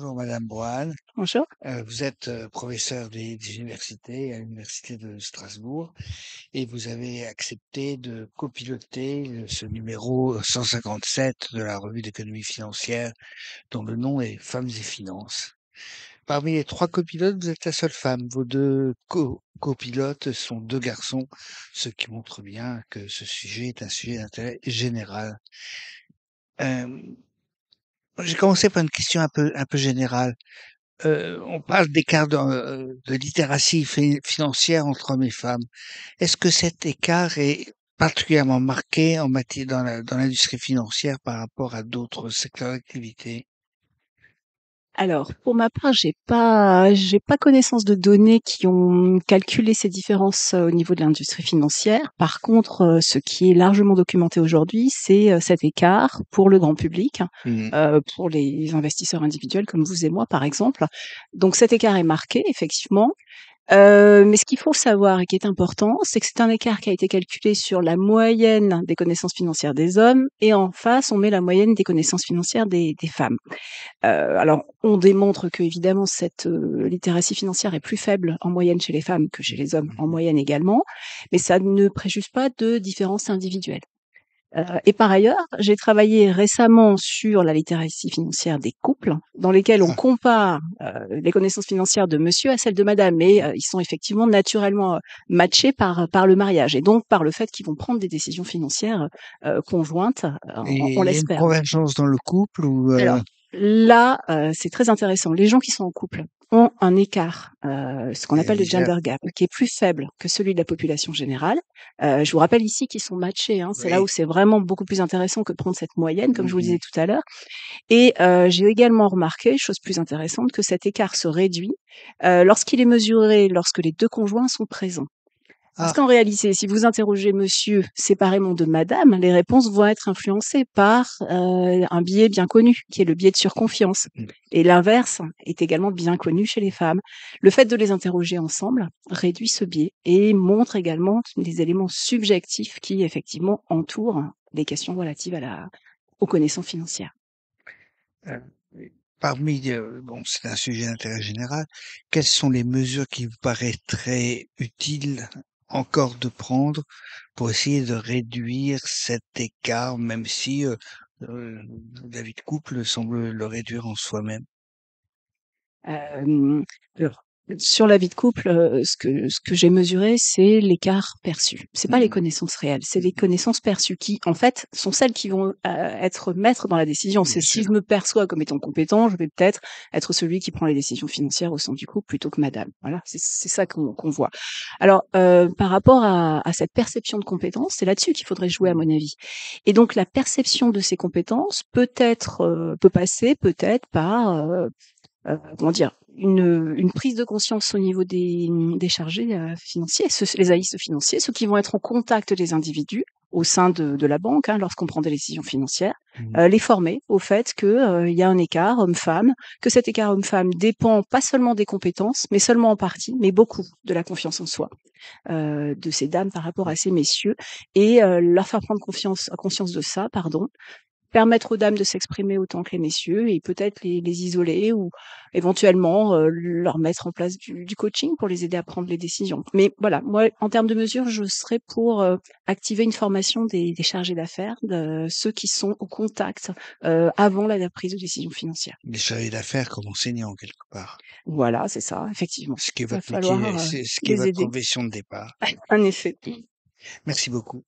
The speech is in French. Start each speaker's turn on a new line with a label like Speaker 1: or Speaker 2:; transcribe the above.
Speaker 1: Bonjour Madame Brohan.
Speaker 2: Bonjour.
Speaker 1: Vous êtes professeur des universités à l'université de Strasbourg et vous avez accepté de copiloter ce numéro 157 de la revue d'économie financière dont le nom est Femmes et Finances. Parmi les trois copilotes, vous êtes la seule femme. Vos deux copilotes sont deux garçons, ce qui montre bien que ce sujet est un sujet d'intérêt général. Euh, j'ai commencé par une question un peu générale. On parle d'écart de littératie financière entre hommes et femmes. Est-ce que cet écart est particulièrement marqué en matière dans l'industrie financière par rapport à d'autres secteurs d'activité?
Speaker 2: Alors, pour ma part, j'ai pas connaissance de données qui ont calculé ces différences, au niveau de l'industrie financière. Par contre, ce qui est largement documenté aujourd'hui, c'est, cet écart pour le grand public,
Speaker 1: Mmh.
Speaker 2: pour les investisseurs individuels comme vous et moi, par exemple. Donc cet écart est marqué, effectivement. Mais ce qu'il faut savoir et qui est important, c'est que c'est un écart qui a été calculé sur la moyenne des connaissances financières des hommes et en face, on met la moyenne des connaissances financières des femmes. Alors on démontre qu'évidemment cette, littératie financière est plus faible en moyenne chez les femmes que chez les hommes, en
Speaker 1: Mmh.
Speaker 2: moyenne également, mais ça ne préjuge pas de différences individuelles. Et par ailleurs, j'ai travaillé récemment sur la littératie financière des couples, dans lesquels on
Speaker 1: Ah,
Speaker 2: compare, les connaissances financières de monsieur à celles de madame et ils sont effectivement naturellement, matchés par le mariage et donc par le fait qu'ils vont prendre des décisions financières, conjointes, on
Speaker 1: et il y a une
Speaker 2: l'espère.
Speaker 1: convergence dans le couple ou
Speaker 2: Alors là, c'est très intéressant. Les gens qui sont en couple ont un écart, ce qu'on appelle le
Speaker 1: légère?
Speaker 2: gender gap, qui est plus faible que celui de la population générale. Je vous rappelle ici qu'ils sont matchés, hein. C'est là
Speaker 1: Oui.
Speaker 2: où c'est vraiment beaucoup plus intéressant que de prendre cette moyenne, comme je vous le
Speaker 1: Mmh.
Speaker 2: disais tout à l'heure. Et j'ai également remarqué, chose plus intéressante, que cet écart se réduit, lorsqu'il est mesuré lorsque les 2 conjoints sont présents. Parce
Speaker 1: Ah,
Speaker 2: qu'en réalité, si vous interrogez monsieur séparément de madame, les réponses vont être influencées par, un biais bien connu, qui est le biais de surconfiance.
Speaker 1: mmh.
Speaker 2: Et l'inverse est également bien connu chez les femmes. Le fait de les interroger ensemble réduit ce biais et montre également des éléments subjectifs qui, effectivement, entourent les questions relatives aux connaissances financières.
Speaker 1: Heu, parmi, bon, c'est un sujet d'intérêt général, quelles sont les mesures qui vous paraîtraient utiles encore de prendre pour essayer de réduire cet écart, même si, heu, la vie de couple semble le réduire en soi-même?
Speaker 2: Hem, alors, sur la vie de couple, ce que j'ai mesuré, c'est l'écart perçu. C'est pas les
Speaker 1: Mmh.
Speaker 2: connaissances réelles, c'est les
Speaker 1: Mmh.
Speaker 2: connaissances perçues qui, en fait, sont celles qui vont, être maîtres dans la décision.
Speaker 1: Bien
Speaker 2: C'est
Speaker 1: sûr.
Speaker 2: si je me perçois comme étant compétent, je vais peut-être être celui qui prend les décisions financières au sein du couple plutôt que madame. Voilà, c'est ça qu'on voit. Alors, par rapport à cette perception de compétence, c'est là-dessus qu'il faudrait jouer à
Speaker 1: Mmh.
Speaker 2: mon avis. Et donc la perception de ces compétences peut passer peut-être par, comment dire? Une prise de conscience au niveau des chargés, financiers, les analystes financiers, ceux qui vont être en contact des individus au sein de la banque, hein, lorsqu'on prend des décisions financières,
Speaker 1: Mmh.
Speaker 2: les former au fait que, il y a un écart homme-femme, que cet écart homme-femme dépend pas seulement des compétences, mais seulement en partie, mais beaucoup de la confiance en soi, de ces dames par rapport à ces messieurs et leur faire prendre conscience de ça, pardon, permettre aux dames de s'exprimer autant que les messieurs et peut-être les isoler ou éventuellement, leur mettre en place du coaching pour les aider à prendre les décisions. Mais voilà, moi, en termes de mesures, je serais pour, activer une formation des chargés d'affaires, de ceux qui sont au contact, avant la prise de décision financière.
Speaker 1: Les chargés d'affaires comme enseignants quelque part.
Speaker 2: Voilà, c'est ça, effectivement.
Speaker 1: Ce qui est
Speaker 2: Va
Speaker 1: votre métier,
Speaker 2: falloir,
Speaker 1: c'est ce qui est
Speaker 2: les
Speaker 1: votre
Speaker 2: aider.
Speaker 1: profession de départ.
Speaker 2: En effet.
Speaker 1: Merci beaucoup.